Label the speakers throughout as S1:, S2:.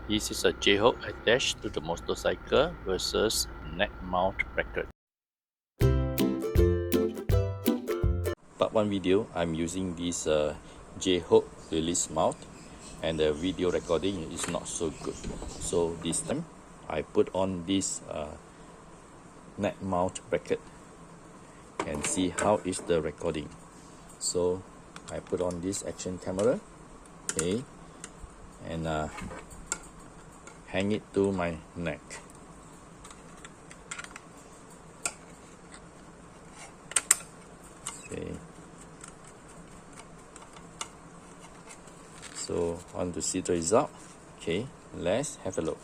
S1: This is a J-hook attached to the motorcycle versus neck mount bracket. Part 1 video, I'm using this J-hook release mount, and the video recording is not so good. So this time I put on this neck mount bracket and see how is the recording. So I put on this action camera, okay, and hang it to my neck. Okay, so want to see the result. Okay, let's have a look.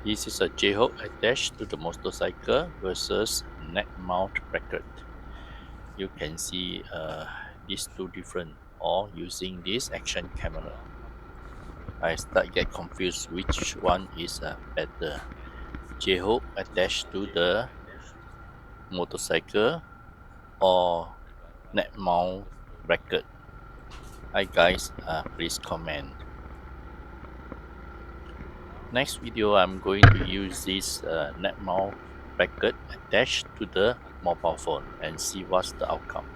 S1: This is a J-hook attached to the motorcycle versus neck mount bracket. You can see these two different, or using this action camera. I start get confused which one is better. J-hook attached to the motorcycle or neck mount bracket. Hi guys, please comment. Next video, I'm going to use this neck mount bracket attached to the mobile phone and see what's the outcome.